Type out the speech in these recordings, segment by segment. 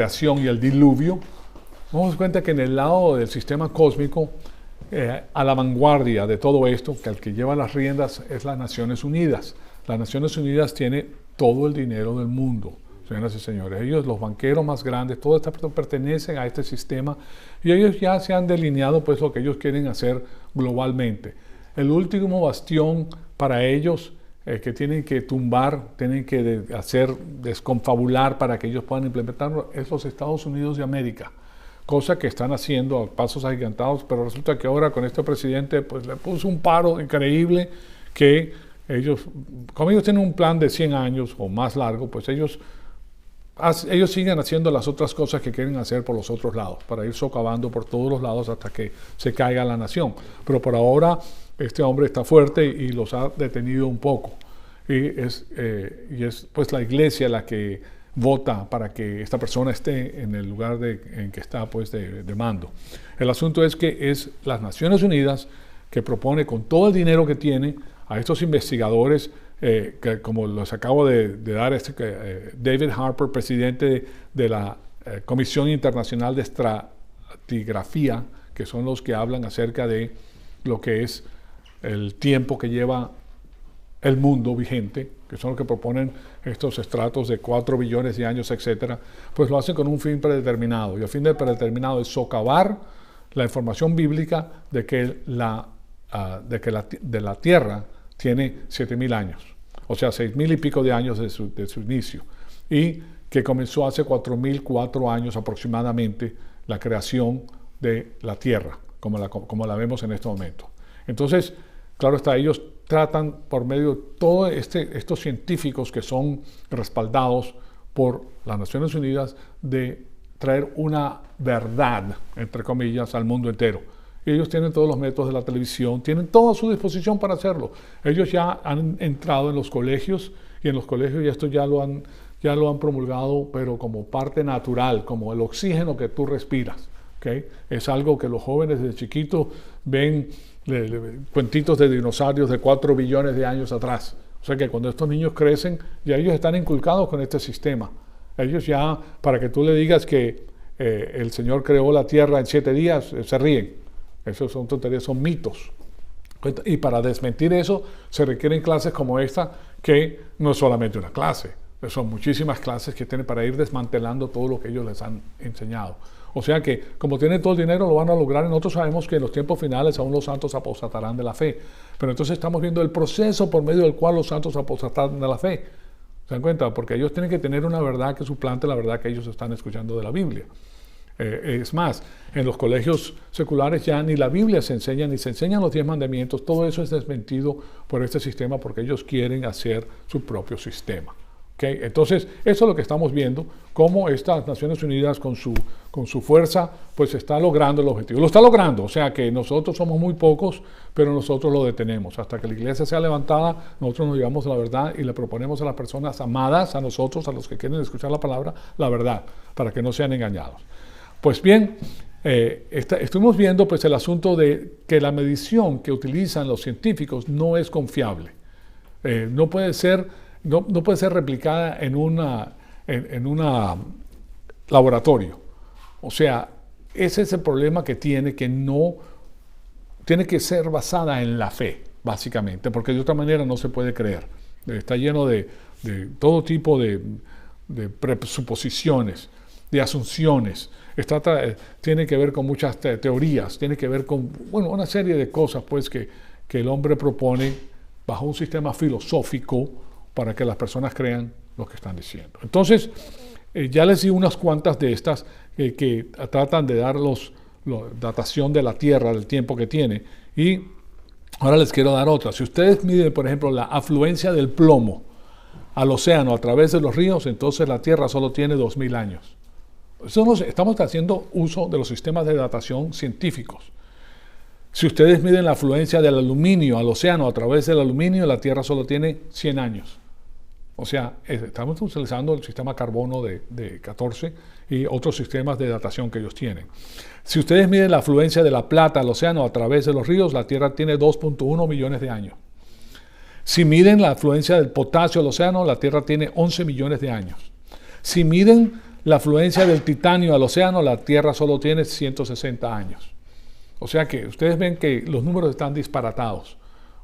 creación y el diluvio, nos damos cuenta que en el lado del sistema cósmico, a la vanguardia de todo esto, que el que lleva las riendas es las Naciones Unidas. Las Naciones Unidas tiene todo el dinero del mundo, señoras y señores. Ellos, los banqueros más grandes, todo esto pertenecen a este sistema y ellos ya se han delineado pues lo que ellos quieren hacer globalmente. El último bastión para ellos que tienen que tumbar, tienen que desconfabular para que ellos puedan implementarlo, es los Estados Unidos de América. Cosa que están haciendo a pasos agigantados, pero resulta que ahora con este presidente pues le puso un paro increíble que ellos, como ellos tienen un plan de 100 años o más largo, pues ellos siguen haciendo las otras cosas que quieren hacer por los otros lados, para ir socavando por todos los lados hasta que se caiga la nación. Pero por ahora este hombre está fuerte y los ha detenido un poco. Y es pues la iglesia la que vota para que esta persona esté en el lugar en que está pues de mando. El asunto es que es las Naciones Unidas que propone con todo el dinero que tiene a estos investigadores que como los acabo de dar David Harper, presidente de la Comisión Internacional de Estratigrafía, que son los que hablan acerca de lo que es el tiempo que lleva el mundo vigente, que son los que proponen estos estratos de 4 billones de años, etcétera, pues lo hacen con un fin predeterminado. Y el fin predeterminado es socavar la información bíblica de que la Tierra tiene 7,000 años, o sea, 6,000 y pico de años de su inicio, y que comenzó hace 4,004 años aproximadamente la creación de la Tierra, como la vemos en este momento. Entonces, claro está, ellos tratan por medio de todos estos científicos que son respaldados por las Naciones Unidas de traer una verdad, entre comillas, al mundo entero. Y ellos tienen todos los métodos de la televisión, tienen todo a su disposición para hacerlo. Ellos ya han entrado en los colegios y en los colegios esto ya lo han promulgado, pero como parte natural, como el oxígeno que tú respiras. ¿Okay? Es algo que los jóvenes desde chiquitos ven cuentitos de dinosaurios de 4 billones de años atrás. O sea que cuando estos niños crecen, ya ellos están inculcados con este sistema. Ellos ya, para que tú le digas que el Señor creó la tierra en 7 días, se ríen. Esos son tonterías, son mitos. Y para desmentir eso, se requieren clases como esta, que no es solamente una clase, son muchísimas clases que tienen para ir desmantelando todo lo que ellos les han enseñado. O sea que, como tienen todo el dinero, lo van a lograr. Y nosotros sabemos que en los tiempos finales aún los santos apostatarán de la fe. Pero entonces estamos viendo el proceso por medio del cual los santos apostatarán de la fe. ¿Se dan cuenta? Porque ellos tienen que tener una verdad que suplante la verdad que ellos están escuchando de la Biblia. Es más, en los colegios seculares ya ni la Biblia se enseña, ni se enseñan los 10 mandamientos. Todo eso es desmentido por este sistema porque ellos quieren hacer su propio sistema. ¿Okay? Entonces, eso es lo que estamos viendo, cómo estas Naciones Unidas con su fuerza, pues está logrando el objetivo. Lo está logrando, o sea que nosotros somos muy pocos, pero nosotros lo detenemos. Hasta que la iglesia sea levantada, nosotros nos llevamos la verdad y le proponemos a las personas amadas, a nosotros, a los que quieren escuchar la palabra, la verdad, para que no sean engañados. Pues bien, estuvimos viendo pues el asunto de que la medición que utilizan los científicos no es confiable. No puede ser replicada en un laboratorio. O sea, ese es el problema que tiene que ser basada en la fe, básicamente, porque de otra manera no se puede creer. Está lleno de todo tipo de presuposiciones, de asunciones. Tiene que ver con muchas teorías, tiene que ver con una serie de cosas pues, que el hombre propone bajo un sistema filosófico para que las personas crean lo que están diciendo. Entonces, ya les di unas cuantas de estas que tratan de dar la datación de la Tierra, del tiempo que tiene, y ahora les quiero dar otras. Si ustedes miden, por ejemplo, la afluencia del plomo al océano a través de los ríos, entonces la Tierra solo tiene 2,000 años. Estamos haciendo uso de los sistemas de datación científicos. Si ustedes miden la afluencia del aluminio al océano a través del aluminio, la Tierra solo tiene 100 años. O sea, estamos utilizando el sistema carbono de 14 y otros sistemas de datación que ellos tienen. Si ustedes miden la afluencia de la plata al océano a través de los ríos, la Tierra tiene 2,1 millones de años. Si miden la afluencia del potasio al océano, la Tierra tiene 11 millones de años. Si miden la afluencia del titanio al océano, la Tierra solo tiene 160 años. O sea que ustedes ven que los números están disparatados,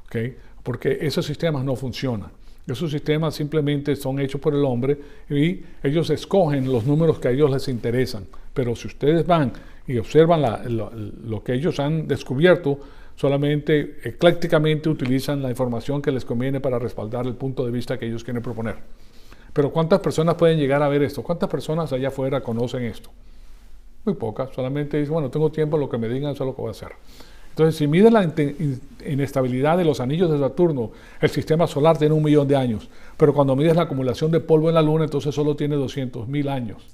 ¿okay? Porque esos sistemas no funcionan. Esos sistemas simplemente son hechos por el hombre y ellos escogen los números que a ellos les interesan. Pero si ustedes van y observan lo que ellos han descubierto, solamente eclécticamente utilizan la información que les conviene para respaldar el punto de vista que ellos quieren proponer. Pero ¿cuántas personas pueden llegar a ver esto? ¿Cuántas personas allá afuera conocen esto? Muy pocas. Solamente dicen, bueno, tengo tiempo, lo que me digan, eso es lo que voy a hacer. Entonces, si miden la inestabilidad de los anillos de Saturno, el sistema solar tiene 1 millón de años. Pero cuando mides la acumulación de polvo en la Luna, entonces solo tiene 200.000 años.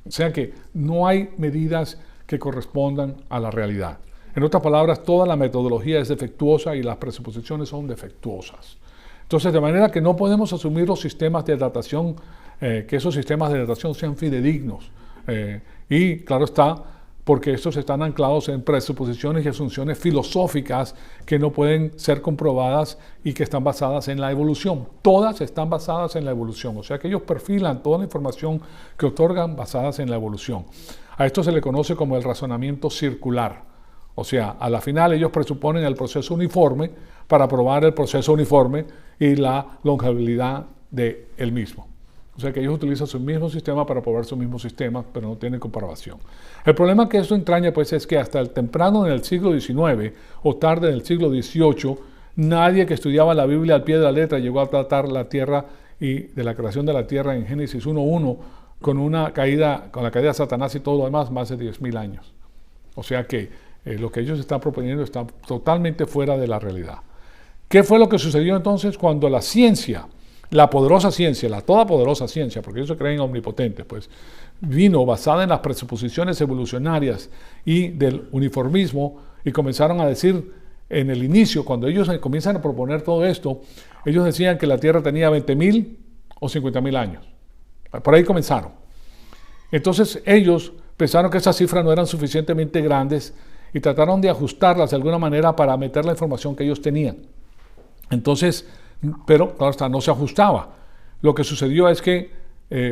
O sea que no hay medidas que correspondan a la realidad. En otras palabras, toda la metodología es defectuosa y las presuposiciones son defectuosas. Entonces, de manera que no podemos asumir los sistemas de datación, que esos sistemas de datación sean fidedignos. Y claro está, porque estos están anclados en presuposiciones y asunciones filosóficas que no pueden ser comprobadas y que están basadas en la evolución. Todas están basadas en la evolución, o sea que ellos perfilan toda la información que otorgan basadas en la evolución. A esto se le conoce como el razonamiento circular. O sea, a la final ellos presuponen el proceso uniforme para probar el proceso uniforme y la longevidad del mismo. O sea que ellos utilizan su mismo sistema para probar su mismo sistema, pero no tienen comprobación. El problema que esto entraña pues es que hasta el temprano en el siglo XIX o tarde en el siglo XVIII, nadie que estudiaba la Biblia al pie de la letra llegó a tratar la tierra y de la creación de la tierra en Génesis 1:1 con la caída de Satanás y todo lo demás más de 10.000 años. O sea que lo que ellos están proponiendo está totalmente fuera de la realidad. ¿Qué fue lo que sucedió entonces cuando la ciencia, la poderosa ciencia, la todopoderosa ciencia, porque ellos se creen omnipotentes, pues vino basada en las presuposiciones evolucionarias y del uniformismo y comenzaron a decir en el inicio, cuando ellos comienzan a proponer todo esto, ellos decían que la Tierra tenía 20.000 o 50.000 años. Por ahí comenzaron. Entonces ellos pensaron que esas cifras no eran suficientemente grandes y trataron de ajustarlas de alguna manera para meter la información que ellos tenían. Entonces, pero claro está, no se ajustaba. Lo que sucedió es que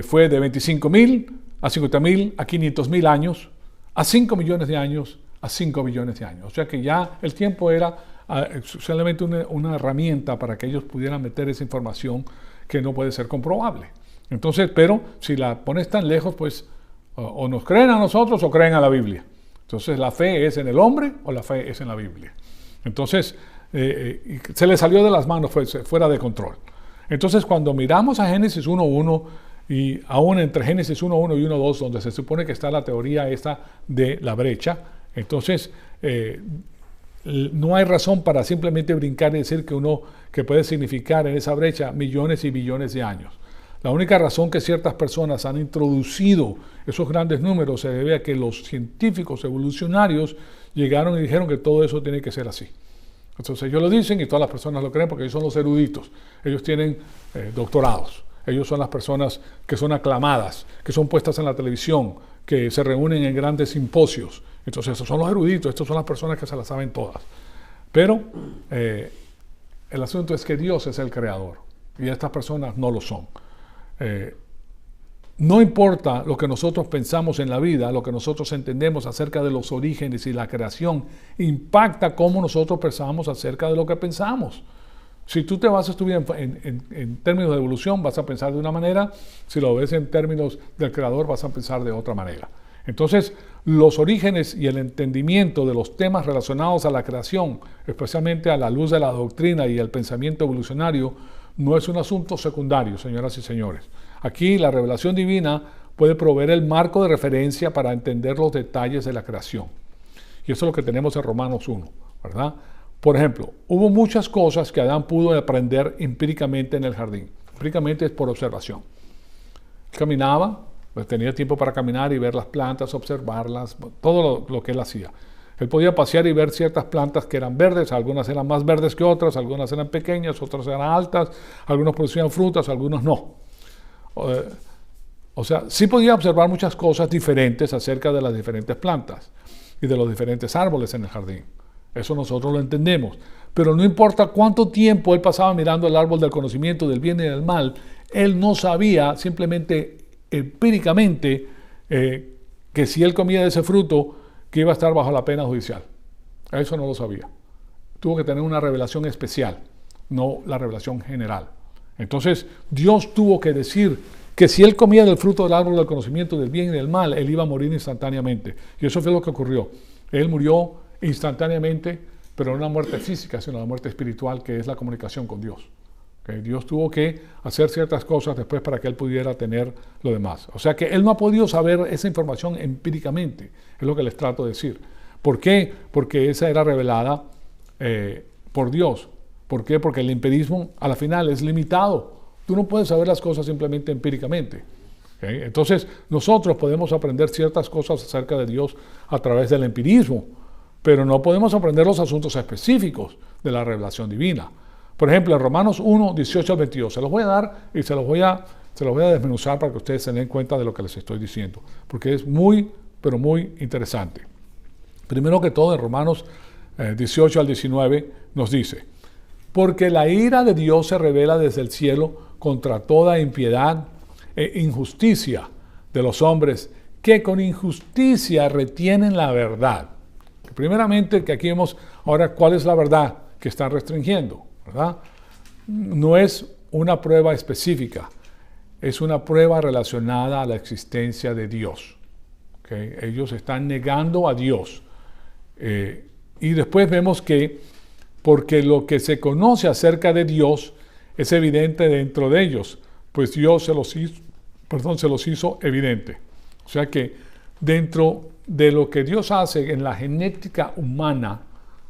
fue de 25.000 a 50.000 a 500.000 años, a 5 millones de años, a 5 billones de años. O sea que ya el tiempo era solamente una herramienta para que ellos pudieran meter esa información que no puede ser comprobable. Entonces, pero si la pones tan lejos, pues o nos creen a nosotros o creen a la Biblia. Entonces la fe es en el hombre o la fe es en la Biblia. Entonces se le salió de las manos, fue fuera de control. Entonces cuando miramos a Génesis 1:1 y aún entre Génesis 1:1 y 1:2, donde se supone que está la teoría esta de la brecha, entonces no hay razón para simplemente brincar y decir que puede significar en esa brecha millones y billones de años. La única razón que ciertas personas han introducido esos grandes números se debe a que los científicos evolucionarios llegaron y dijeron que todo eso tiene que ser así. Entonces ellos lo dicen y todas las personas lo creen porque ellos son los eruditos. Ellos tienen doctorados. Ellos son las personas que son aclamadas, que son puestas en la televisión, que se reúnen en grandes simposios. Entonces esos son los eruditos, estas son las personas que se las saben todas. Pero el asunto es que Dios es el creador y estas personas no lo son. No importa lo que nosotros pensamos en la vida, lo que nosotros entendemos acerca de los orígenes y la creación, impacta cómo nosotros pensamos acerca de lo que pensamos. Si tú te basas tu vida en términos de evolución, vas a pensar de una manera. Si lo ves en términos del creador, vas a pensar de otra manera. Entonces, los orígenes y el entendimiento de los temas relacionados a la creación, especialmente a la luz de la doctrina y el pensamiento evolucionario, no es un asunto secundario, señoras y señores. Aquí la revelación divina puede proveer el marco de referencia para entender los detalles de la creación. Y eso es lo que tenemos en Romanos 1, ¿verdad? Por ejemplo, hubo muchas cosas que Adán pudo aprender empíricamente en el jardín. Empíricamente es por observación. Él caminaba, pues tenía tiempo para caminar y ver las plantas, observarlas, todo lo que él hacía. Él podía pasear y ver ciertas plantas que eran verdes, algunas eran más verdes que otras, algunas eran pequeñas, otras eran altas, algunos producían frutas, algunos no. O sea, sí podía observar muchas cosas diferentes acerca de las diferentes plantas y de los diferentes árboles en el jardín. Eso nosotros lo entendemos. Pero no importa cuánto tiempo él pasaba mirando el árbol del conocimiento del bien y del mal, él no sabía simplemente empíricamente que si él comía de ese fruto, que iba a estar bajo la pena judicial. Eso no lo sabía. Tuvo que tener una revelación especial, no la revelación general. Entonces, Dios tuvo que decir que si él comía del fruto del árbol del conocimiento del bien y del mal, él iba a morir instantáneamente. Y eso fue lo que ocurrió. Él murió instantáneamente, pero no una muerte física, sino una muerte espiritual, que es la comunicación con Dios. ¿Okay? Dios tuvo que hacer ciertas cosas después para que él pudiera tener lo demás. O sea que él no ha podido saber esa información empíricamente, es lo que les trato de decir. ¿Por qué? Porque esa era revelada por Dios. ¿Por qué? Porque el empirismo a la final es limitado. Tú no puedes saber las cosas simplemente empíricamente. ¿Okay? Entonces nosotros podemos aprender ciertas cosas acerca de Dios a través del empirismo, pero no podemos aprender los asuntos específicos de la revelación divina. Por ejemplo, en Romanos 1, 18 al 22, se los voy a dar y se los voy a desmenuzar para que ustedes se den cuenta de lo que les estoy diciendo, porque es muy, pero muy interesante. Primero que todo, en Romanos 18 al 19 nos dice: porque la ira de Dios se revela desde el cielo contra toda impiedad e injusticia de los hombres que con injusticia retienen la verdad. Primeramente, que aquí vemos ahora cuál es la verdad que están restringiendo, ¿verdad? No es una prueba específica, es una prueba relacionada a la existencia de Dios. ¿Okay? Ellos están negando a Dios. Y después vemos que porque lo que se conoce acerca de Dios es evidente dentro de ellos, pues Dios se los hizo evidente. O sea que dentro de lo que Dios hace en la genética humana,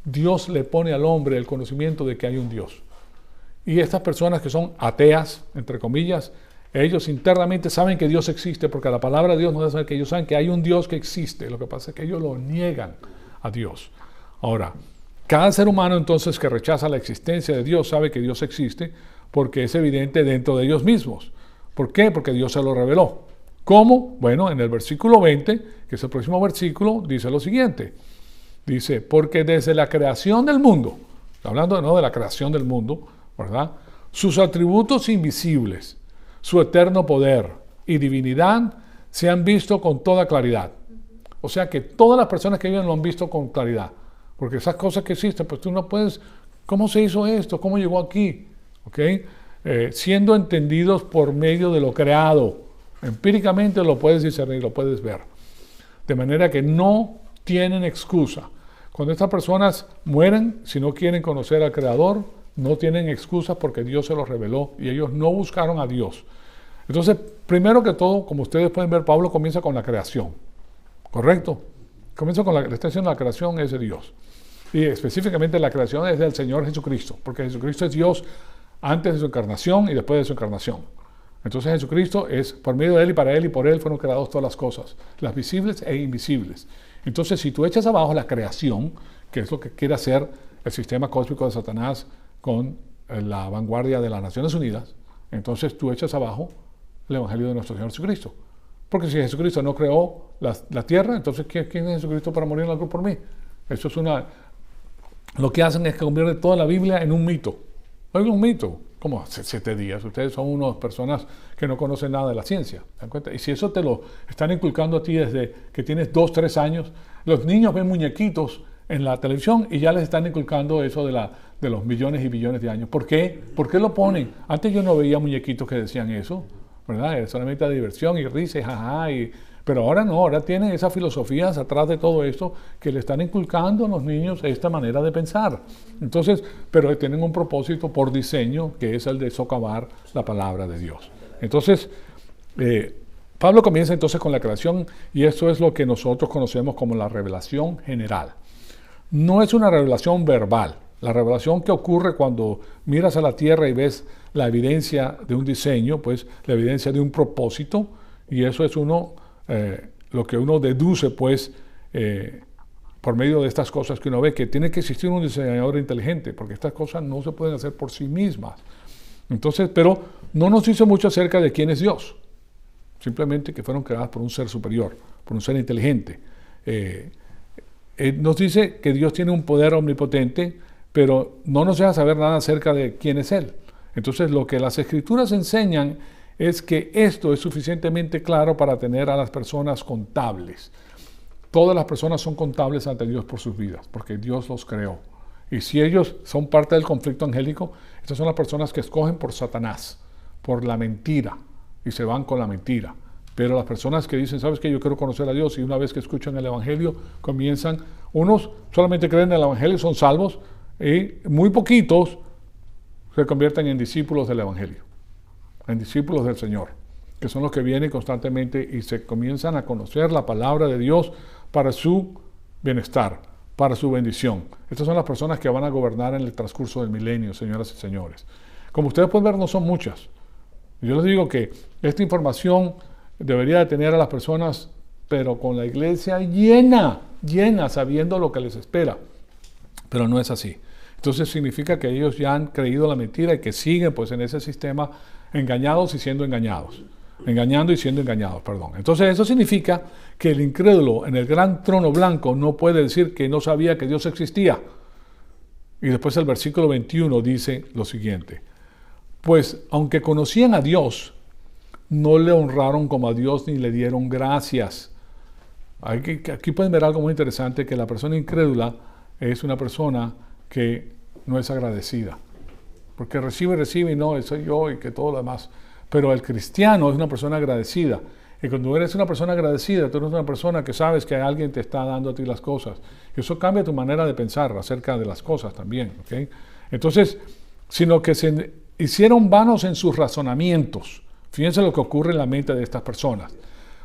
Dios le pone al hombre el conocimiento de que hay un Dios. Y estas personas que son ateas, entre comillas, ellos internamente saben que Dios existe, porque la palabra de Dios nos dice que ellos saben que hay un Dios que existe. Lo que pasa es que ellos lo niegan a Dios. Ahora, cada ser humano entonces que rechaza la existencia de Dios sabe que Dios existe porque es evidente dentro de ellos mismos. ¿Por qué? Porque Dios se lo reveló. ¿Cómo? Bueno, en el versículo 20, que es el próximo versículo, dice lo siguiente. Dice, porque desde la creación del mundo, hablando de nuevo de la creación del mundo, ¿verdad? Sus atributos invisibles, su eterno poder y divinidad se han visto con toda claridad. O sea que todas las personas que viven lo han visto con claridad. Porque esas cosas que existen, pues tú no puedes, ¿cómo se hizo esto? ¿Cómo llegó aquí? ¿Okay? Siendo entendidos por medio de lo creado. Empíricamente lo puedes discernir, lo puedes ver. De manera que no tienen excusa. Cuando estas personas mueren, si no quieren conocer al Creador, no tienen excusa porque Dios se los reveló y ellos no buscaron a Dios. Entonces, primero que todo, como ustedes pueden ver, Pablo comienza con la creación. ¿Correcto? Comienza con la extensión de la creación es de Dios. Y específicamente la creación es del Señor Jesucristo, porque Jesucristo es Dios antes de su encarnación y después de su encarnación. Entonces Jesucristo es por medio de Él y para Él y por Él fueron creadas todas las cosas, las visibles e invisibles. Entonces si tú echas abajo la creación, que es lo que quiere hacer el sistema cósmico de Satanás con la vanguardia de las Naciones Unidas, entonces tú echas abajo el Evangelio de nuestro Señor Jesucristo. Porque si Jesucristo no creó la tierra, entonces ¿quién es Jesucristo para morir en la cruz por mí? Eso es lo que hacen es que convierten toda la Biblia en un mito. ¿No es un mito? ¿Cómo? 7 días. Ustedes son unas personas que no conocen nada de la ciencia. ¿Se dan cuenta? Y si eso te lo están inculcando a ti desde que tienes 2, 3 años, los niños ven muñequitos en la televisión y ya les están inculcando eso de los millones y billones de años. ¿Por qué? ¿Por qué lo ponen? Antes yo no veía muñequitos que decían eso, ¿verdad? Era solamente la diversión y risa y jaja. Pero ahora no, ahora tienen esas filosofías atrás de todo esto que le están inculcando a los niños esta manera de pensar. Entonces, pero tienen un propósito por diseño que es el de socavar la palabra de Dios. Entonces, Pablo comienza entonces con la creación y esto es lo que nosotros conocemos como la revelación general. No es una revelación verbal. La revelación que ocurre cuando miras a la tierra y ves la evidencia de un diseño, pues la evidencia de un propósito, y eso es lo que uno deduce, pues, por medio de estas cosas que uno ve, que tiene que existir un diseñador inteligente, porque estas cosas no se pueden hacer por sí mismas. Entonces, pero no nos dice mucho acerca de quién es Dios, simplemente que fueron creadas por un ser superior, por un ser inteligente. Nos dice que Dios tiene un poder omnipotente, pero no nos deja saber nada acerca de quién es Él. Entonces, lo que las Escrituras enseñan es que esto es suficientemente claro para tener a las personas contables. Todas las personas son contables ante Dios por sus vidas, porque Dios los creó. Y si ellos son parte del conflicto angélico, estas son las personas que escogen por Satanás, por la mentira, y se van con la mentira. Pero las personas que dicen, ¿sabes qué? Yo quiero conocer a Dios, y una vez que escuchan el Evangelio, comienzan, unos solamente creen en el Evangelio, son salvos, y muy poquitos se convierten en discípulos del Evangelio, en discípulos del Señor, que son los que vienen constantemente y se comienzan a conocer la palabra de Dios para su bienestar, para su bendición. Estas son las personas que van a gobernar en el transcurso del milenio, señoras y señores. Como ustedes pueden ver, no son muchas. Yo les digo que esta información debería de tener a las personas, pero con la iglesia llena, sabiendo lo que les espera. Pero no es así. Entonces significa que ellos ya han creído la mentira y que siguen pues en ese sistema engañados y siendo engañados. Engañando y siendo engañados, perdón. Entonces eso significa que el incrédulo en el gran trono blanco no puede decir que no sabía que Dios existía. Y después el versículo 21 dice lo siguiente: pues aunque conocían a Dios, no le honraron como a Dios ni le dieron gracias. Aquí pueden ver algo muy interesante, que la persona incrédula es una persona que no es agradecida. Porque recibe y no, soy yo y que todo lo demás. Pero el cristiano es una persona agradecida. Y cuando eres una persona agradecida, tú eres una persona que sabes que alguien te está dando a ti las cosas. Y eso cambia tu manera de pensar acerca de las cosas también. ¿Okay? Entonces, sino que se hicieron vanos en sus razonamientos. Fíjense lo que ocurre en la mente de estas personas.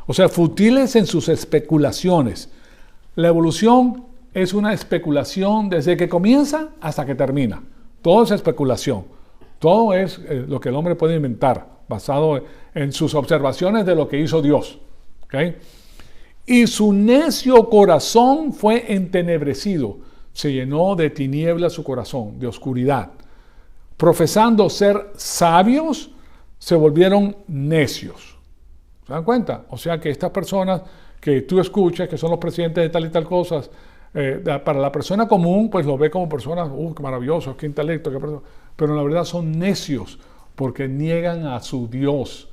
O sea, futiles en sus especulaciones. La evolución es una especulación desde que comienza hasta que termina. Todo es especulación. Todo es lo que el hombre puede inventar, basado en sus observaciones de lo que hizo Dios. ¿Okay? Y su necio corazón fue entenebrecido. Se llenó de tinieblas su corazón, de oscuridad. Profesando ser sabios, se volvieron necios. ¿Se dan cuenta? O sea que estas personas que tú escuchas, que son los presidentes de tal y tal cosas, para la persona común, pues lo ve como personas, qué maravillosos, qué intelecto, pero en la verdad son necios, porque niegan a su Dios.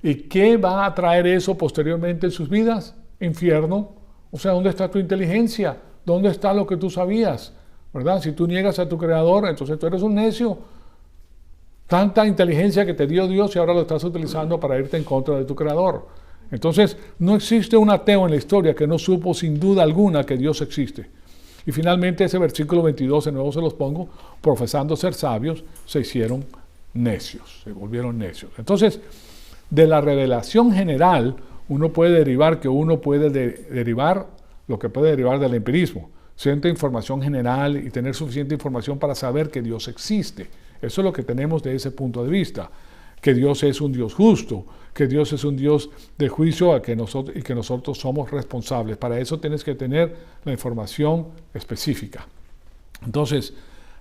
¿Y qué va a traer eso posteriormente en sus vidas? Infierno. O sea, ¿dónde está tu inteligencia? ¿Dónde está lo que tú sabías? ¿Verdad? Si tú niegas a tu Creador, entonces tú eres un necio. Tanta inteligencia que te dio Dios y ahora lo estás utilizando para irte en contra de tu Creador. Entonces, no existe un ateo en la historia que no supo sin duda alguna que Dios existe. Y finalmente ese versículo 22, de nuevo se los pongo, profesando ser sabios, se hicieron necios, se volvieron necios. Entonces, de la revelación general, uno puede derivar que uno puede derivar lo que puede derivar del empirismo. Cierta información general y tener suficiente información para saber que Dios existe. Eso es lo que tenemos de ese punto de vista. Que Dios es un Dios justo, que Dios es un Dios de juicio y que nosotros somos responsables. Para eso tienes que tener la información específica. Entonces,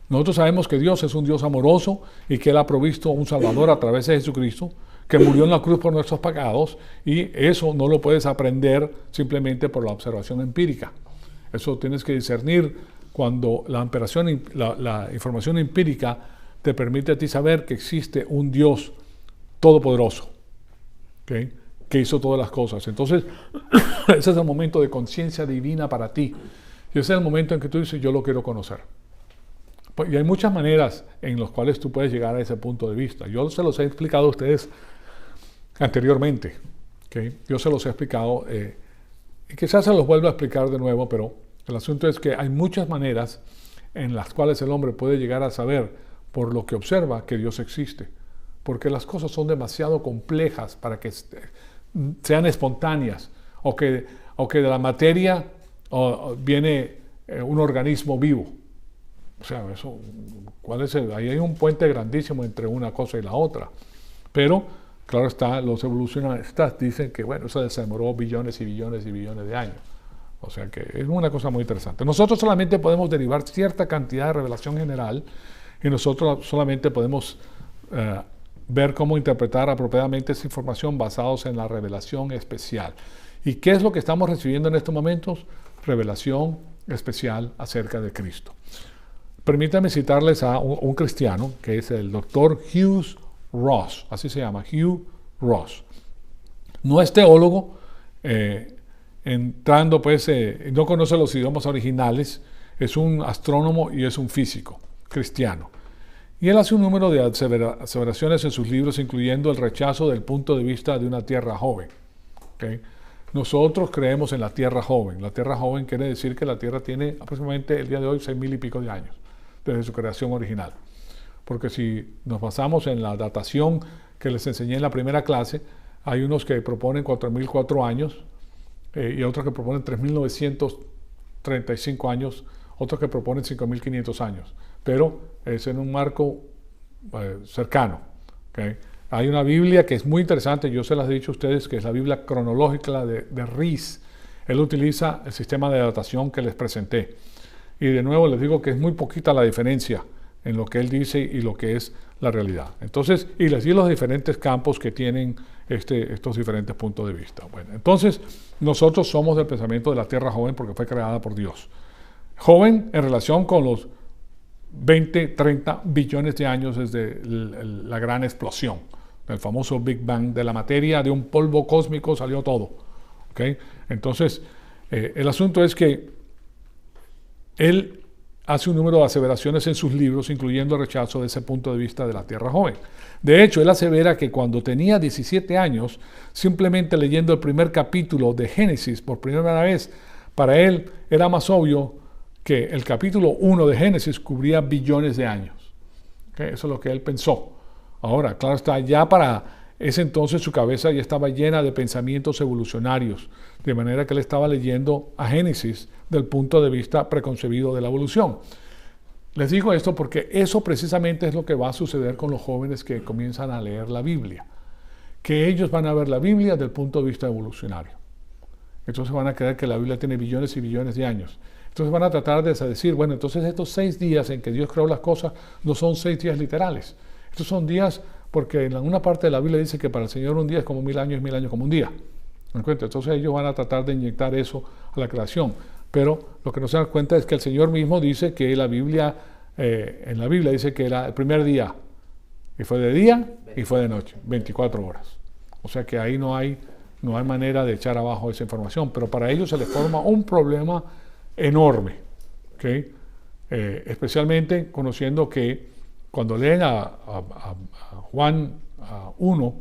nosotros sabemos que Dios es un Dios amoroso y que Él ha provisto un Salvador a través de Jesucristo, que murió en la cruz por nuestros pecados, y eso no lo puedes aprender simplemente por la observación empírica. Eso tienes que discernir cuando la información empírica te permite a ti saber que existe un Dios todopoderoso, ¿okay? Que hizo todas las cosas. Entonces, ese es el momento de conciencia divina para ti. Y ese es el momento en que tú dices, yo lo quiero conocer. Y hay muchas maneras en las cuales tú puedes llegar a ese punto de vista. Yo se los he explicado a ustedes anteriormente. ¿Okay? Yo se los he explicado, y quizás se los vuelvo a explicar de nuevo, pero el asunto es que hay muchas maneras en las cuales el hombre puede llegar a saber, por lo que observa, que Dios existe. Porque las cosas son demasiado complejas para que sean espontáneas, o que de la materia viene un organismo vivo. O sea, eso, ahí hay un puente grandísimo entre una cosa y la otra. Pero, claro está, los evolucionistas dicen que, bueno, eso se demoró billones y billones y billones de años. O sea que es una cosa muy interesante. Nosotros solamente podemos derivar cierta cantidad de revelación general, y nosotros solamente podemos ver cómo interpretar apropiadamente esa información basados en la revelación especial. ¿Y qué es lo que estamos recibiendo en estos momentos? Revelación especial acerca de Cristo. Permítanme citarles a un cristiano, que es el doctor Hugh Ross, así se llama, Hugh Ross. No es teólogo, entrando pues, no conoce los idiomas originales, es un astrónomo y es un físico cristiano. Y él hace un número de aseveraciones en sus libros, incluyendo el rechazo del punto de vista de una tierra joven. ¿Okay? Nosotros creemos en la tierra joven. La tierra joven quiere decir que la tierra tiene aproximadamente el día de hoy 6.000 y pico de años, desde su creación original. Porque si nos basamos en la datación que les enseñé en la primera clase, hay unos que proponen 4.004 años y otros que proponen 3.935 años, otros que proponen 5.500 años, pero es en un marco cercano. ¿Okay? Hay una Biblia que es muy interesante, yo se las he dicho a ustedes, que es la Biblia cronológica de Rees. Él utiliza el sistema de datación que les presenté. Y de nuevo les digo que es muy poquita la diferencia en lo que él dice y lo que es la realidad. Entonces, y les di los diferentes campos que tienen estos diferentes puntos de vista. Bueno, entonces, nosotros somos del pensamiento de la tierra joven porque fue creada por Dios. Joven en relación con los 20, 30 billones de años desde la gran explosión, el famoso Big Bang. De la materia, de un polvo cósmico salió todo. ¿Okay? Entonces, el asunto es que él hace un número de aseveraciones en sus libros, incluyendo el rechazo de ese punto de vista de la tierra joven. De hecho, él asevera que cuando tenía 17 años, simplemente leyendo el primer capítulo de Génesis por primera vez, para él era más obvio que el capítulo 1 de Génesis cubría billones de años. ¿Okay? Eso es lo que él pensó. Ahora, claro está, ya para ese entonces su cabeza ya estaba llena de pensamientos evolucionarios, de manera que él estaba leyendo a Génesis del punto de vista preconcebido de la evolución. Les digo esto porque eso precisamente es lo que va a suceder con los jóvenes que comienzan a leer la Biblia, que ellos van a ver la Biblia desde el punto de vista evolucionario. Entonces van a creer que la Biblia tiene billones y billones de años. Entonces van a tratar de decir, bueno, entonces estos 6 días en que Dios creó las cosas no son 6 días literales. Estos son días porque en una parte de la Biblia dice que para el Señor un día es como 1000 años y 1000 años como un día. ¿Me cuenta? Entonces ellos van a tratar de inyectar eso a la creación. Pero lo que no se dan cuenta es que el Señor mismo dice que la Biblia, en la Biblia dice que era el primer día. Y fue de día y fue de noche, 24 horas. O sea que ahí no hay manera de echar abajo esa información. Pero para ellos se les forma un problema enorme. ¿Okay? Especialmente conociendo que cuando leen a Juan 1,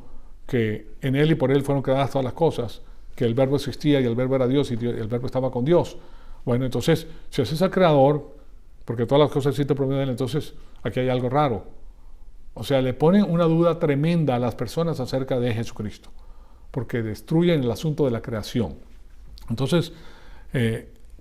que en él y por él fueron creadas todas las cosas, que el verbo existía y el verbo era Dios y el verbo estaba con Dios. Bueno, entonces, si ese es el creador, porque todas las cosas existen por medio de él, entonces aquí hay algo raro. O sea, le ponen una duda tremenda a las personas acerca de Jesucristo, porque destruyen el asunto de la creación. Entonces,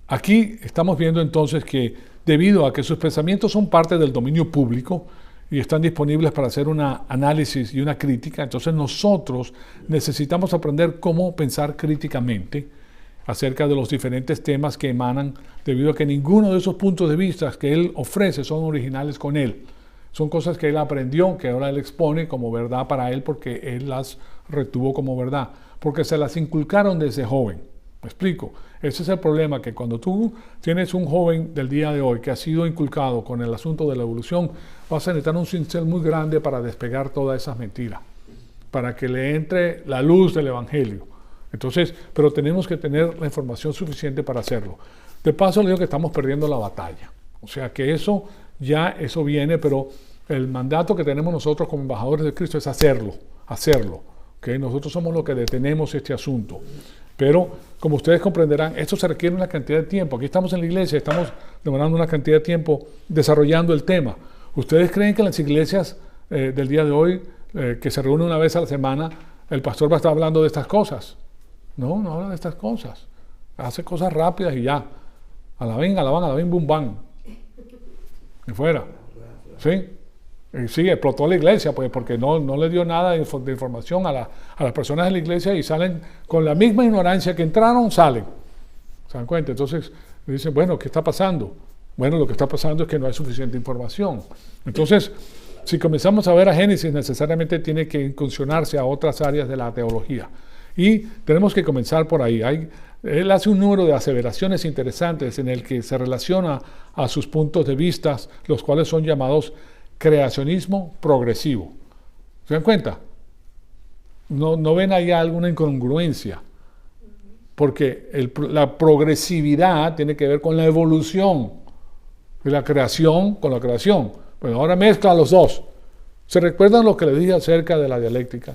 aquí estamos viendo entonces que debido a que sus pensamientos son parte del dominio público y están disponibles para hacer un análisis y una crítica, entonces nosotros necesitamos aprender cómo pensar críticamente acerca de los diferentes temas que emanan, debido a que ninguno de esos puntos de vista que él ofrece son originales con él. Son cosas que él aprendió, que ahora él expone como verdad para él porque él las retuvo como verdad, porque se las inculcaron desde joven. ¿Me explico? Ese es el problema, que cuando tú tienes un joven del día de hoy que ha sido inculcado con el asunto de la evolución, vas a necesitar un cincel muy grande para despegar todas esas mentiras, para que le entre la luz del Evangelio. Entonces, pero tenemos que tener la información suficiente para hacerlo. De paso, le digo que estamos perdiendo la batalla. O sea que eso viene, pero el mandato que tenemos nosotros como embajadores de Cristo es hacerlo. ¿Okay? Nosotros somos los que detenemos este asunto. Pero, como ustedes comprenderán, esto se requiere una cantidad de tiempo. Aquí estamos en la iglesia, estamos demorando una cantidad de tiempo desarrollando el tema. ¿Ustedes creen que en las iglesias del día de hoy, que se reúnen una vez a la semana, el pastor va a estar hablando de estas cosas? No habla de estas cosas. Hace cosas rápidas y ya. Alabén, bum, bam. Y fuera. ¿Sí? Y sí, explotó la iglesia, pues, porque no le dio nada de información a las personas de la iglesia y salen con la misma ignorancia que entraron, salen. ¿Se dan cuenta? Entonces dicen, bueno, ¿qué está pasando? Bueno, lo que está pasando es que no hay suficiente información. Entonces, si comenzamos a ver a Génesis, necesariamente tiene que incursionarse a otras áreas de la teología. Y tenemos que comenzar por ahí. Él hace un número de aseveraciones interesantes en el que se relaciona a sus puntos de vista, los cuales son llamados creacionismo progresivo. ¿Se dan cuenta? no ven ahí alguna incongruencia, porque la progresividad tiene que ver con la evolución, y la creación con la creación. Bueno, ahora mezcla los dos. ¿Se recuerdan lo que les dije acerca de la dialéctica?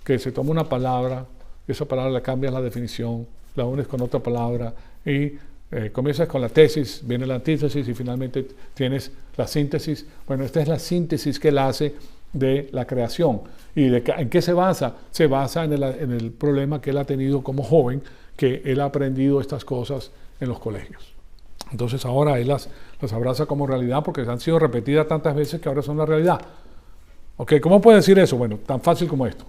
Que se toma una palabra, esa palabra le cambias la definición, la unes con otra palabra y comienzas con la tesis, viene la antítesis y finalmente tienes la síntesis. Bueno, esta es la síntesis que él hace de la creación. ¿Y en qué se basa? Se basa en el problema que él ha tenido como joven, que él ha aprendido estas cosas en los colegios. Entonces ahora él las abraza como realidad porque han sido repetidas tantas veces que ahora son la realidad. ¿Ok? ¿Cómo puede decir eso? Bueno, tan fácil como esto.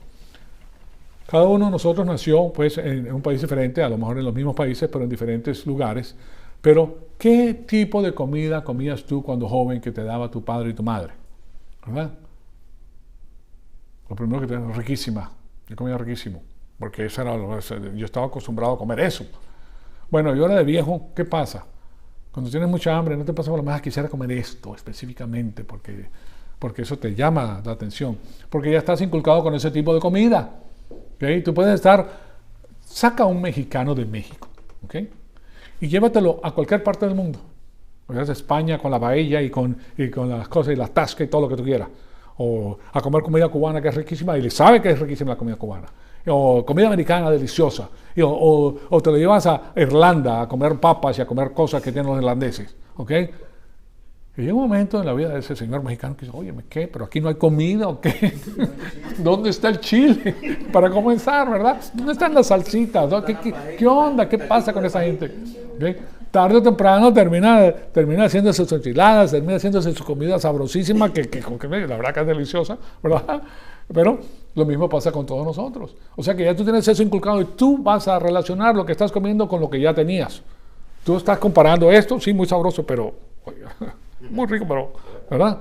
Cada uno de nosotros nació pues, en un país diferente, a lo mejor en los mismos países, pero en diferentes lugares. Pero, ¿qué tipo de comida comías tú cuando joven que te daba tu padre y tu madre? ¿Verdad? Lo primero que te daba, riquísima. Yo comía riquísimo, porque yo estaba acostumbrado a comer eso. Bueno, y ahora de viejo, ¿qué pasa? Cuando tienes mucha hambre, no te pasa por la más, quisiera comer esto específicamente, porque eso te llama la atención. Porque ya estás inculcado con ese tipo de comida. ¿Okay? Tú puedes saca a un mexicano de México, ¿okay? Y llévatelo a cualquier parte del mundo. O sea, a España con la paella y con las cosas y las tascas y todo lo que tú quieras. O a comer comida cubana que es riquísima y le sabe que es riquísima la comida cubana. O comida americana deliciosa. O te lo llevas a Irlanda a comer papas y a comer cosas que tienen los irlandeses, ¿okay? Y llega un momento en la vida de ese señor mexicano que dice, oye, ¿qué? ¿Pero aquí no hay comida o qué? ¿Dónde está el chile? Para comenzar, ¿verdad? ¿Dónde están las salsitas? ¿Qué onda? ¿Qué pasa con esa gente? ¿Okay? Tarde o temprano termina haciendo sus enchiladas, termina haciéndose su comida sabrosísima, que la verdad que es deliciosa, ¿verdad? Pero lo mismo pasa con todos nosotros. O sea que ya tú tienes eso inculcado y tú vas a relacionar lo que estás comiendo con lo que ya tenías. Tú estás comparando esto, sí, muy sabroso, pero... muy rico, pero, ¿verdad?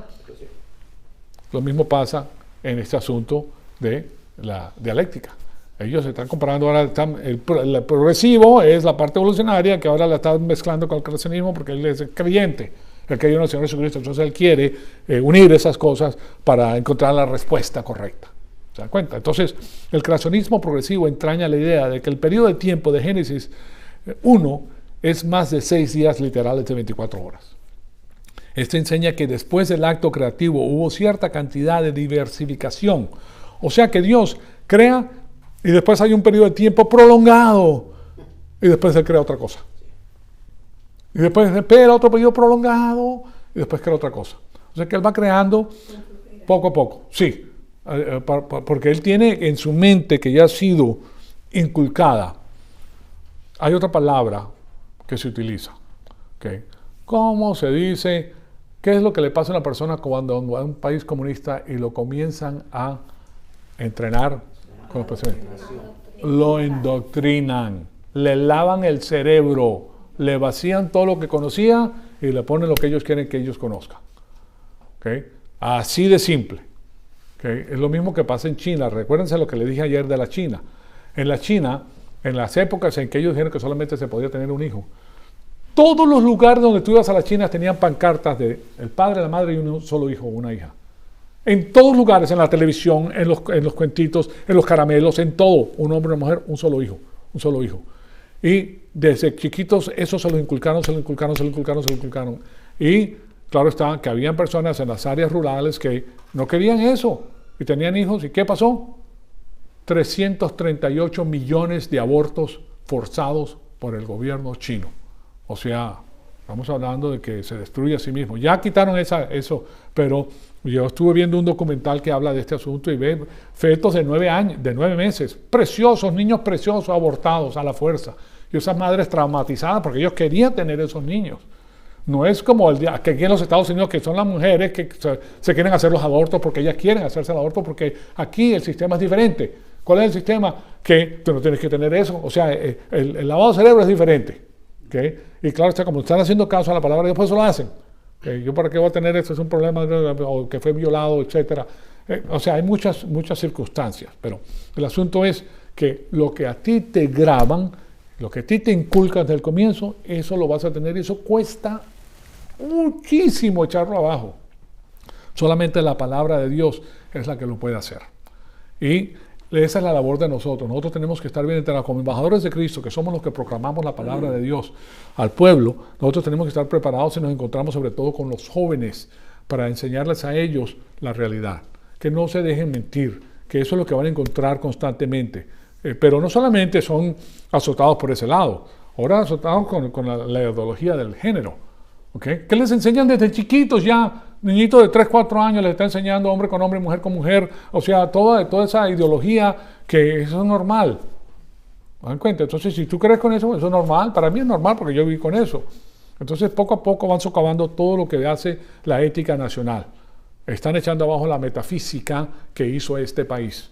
Lo mismo pasa en este asunto de la dialéctica. Ellos se están comparando ahora, el progresivo es la parte evolucionaria que ahora la están mezclando con el creacionismo porque él es creyente, el creyente en el Señor Jesucristo, entonces él quiere unir esas cosas para encontrar la respuesta correcta. ¿Se dan cuenta? Entonces, el creacionismo progresivo entraña la idea de que el periodo de tiempo de Génesis 1 es más de 6 días literales de 24 horas. Esto enseña que después del acto creativo hubo cierta cantidad de diversificación. O sea que Dios crea y después hay un periodo de tiempo prolongado y después Él crea otra cosa. Y después espera otro periodo prolongado y después crea otra cosa. O sea que Él va creando poco a poco. Sí, porque Él tiene en su mente que ya ha sido inculcada. Hay otra palabra que se utiliza. ¿Okay? ¿Cómo se dice? ¿Qué es lo que le pasa a una persona cuando va a un país comunista y lo comienzan a entrenar con los pensamientos? Lo endoctrinan, le lavan el cerebro, le vacían todo lo que conocía y le ponen lo que ellos quieren que ellos conozcan. ¿Okay? Así de simple. ¿Okay? Es lo mismo que pasa en China. Recuérdense lo que les dije ayer de la China. En la China, en las épocas en que ellos dijeron que solamente se podía tener un hijo, todos los lugares donde tú ibas a la China tenían pancartas de el padre, la madre y un solo hijo o una hija. En todos lugares, en la televisión, en los cuentitos, en los caramelos, en todo, un hombre, una mujer, un solo hijo, un solo hijo. Y desde chiquitos eso se lo inculcaron. Y claro está que habían personas en las áreas rurales que no querían eso y tenían hijos. ¿Y qué pasó? 338 millones de abortos forzados por el gobierno chino. O sea, estamos hablando de que se destruye a sí mismo. Ya quitaron eso, pero yo estuve viendo un documental que habla de este asunto y ve fetos de 9 meses, preciosos, niños preciosos abortados a la fuerza. Y esas madres traumatizadas porque ellos querían tener esos niños. No es como que aquí en los Estados Unidos que son las mujeres que se quieren hacer los abortos porque ellas quieren hacerse el aborto porque aquí el sistema es diferente. ¿Cuál es el sistema? Que tú no tienes que tener eso. O sea, el lavado de cerebro es diferente. ¿Okay? Y claro, como están haciendo caso a la palabra de Dios, pues eso lo hacen. ¿Okay? Yo para qué voy a tener eso, es un problema o que fue violado, etcétera. O sea, hay muchas circunstancias, pero el asunto es que lo que a ti te graban, lo que a ti te inculcan desde el comienzo, eso lo vas a tener y eso cuesta muchísimo echarlo abajo. Solamente la palabra de Dios es la que lo puede hacer. Y Esa es la labor de nosotros. Nosotros tenemos que estar bien enterados como embajadores de Cristo, que somos los que proclamamos la palabra de Dios al pueblo. Nosotros tenemos que estar preparados y nos encontramos sobre todo con los jóvenes para enseñarles a ellos la realidad. Que no se dejen mentir, que eso es lo que van a encontrar constantemente. Pero no solamente son azotados por ese lado, ahora azotados con la ideología del género. ¿Okay? Que les enseñan desde chiquitos ya. Niñito de 3, 4 años les está enseñando hombre con hombre, mujer con mujer. O sea, toda esa ideología que eso es normal. ¿Me dan cuenta? Entonces, si tú crees con eso, eso es normal. Para mí es normal porque yo viví con eso. Entonces, poco a poco van socavando todo lo que hace la ética nacional. Están echando abajo la metafísica que hizo este país.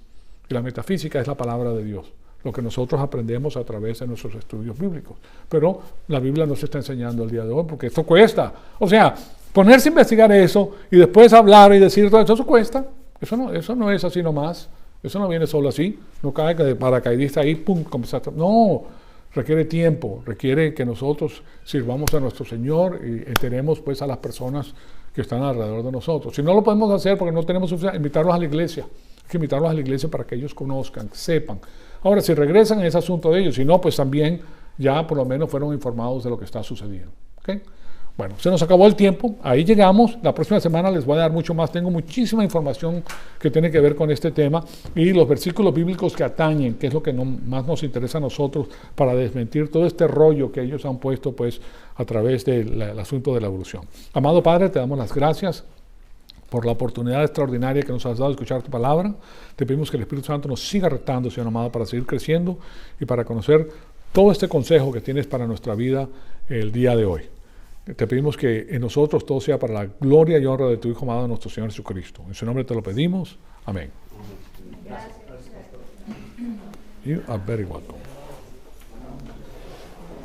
Y la metafísica es la palabra de Dios. Lo que nosotros aprendemos a través de nuestros estudios bíblicos. Pero la Biblia no se está enseñando el día de hoy porque esto cuesta. O sea, ponerse a investigar eso y después hablar y decir todo eso cuesta. Eso no es así nomás. Eso no viene solo así. No cae de paracaidista ahí, pum, comenzaste. No, requiere tiempo, requiere que nosotros sirvamos a nuestro Señor y enteremos pues a las personas que están alrededor de nosotros. Si no lo podemos hacer porque no tenemos suficiente, invitarlos a la iglesia. Hay que invitarlos a la iglesia para que ellos conozcan, sepan. Ahora, si regresan, es asunto de ellos. Si no, pues también ya por lo menos fueron informados de lo que está sucediendo. ¿Okay? Bueno, se nos acabó el tiempo. Ahí llegamos. La próxima semana les voy a dar mucho más. Tengo muchísima información que tiene que ver con este tema y los versículos bíblicos que atañen, que es lo que más nos interesa a nosotros para desmentir todo este rollo que ellos han puesto pues a través del asunto de la evolución. Amado Padre, te damos las gracias por la oportunidad extraordinaria que nos has dado de escuchar tu palabra. Te pedimos que el Espíritu Santo nos siga retando, Señor amado, para seguir creciendo y para conocer todo este consejo que tienes para nuestra vida el día de hoy. Te pedimos que en nosotros todo sea para la gloria y honra de tu Hijo amado, nuestro Señor Jesucristo. En su nombre te lo pedimos. Amén. Gracias. You are very welcome.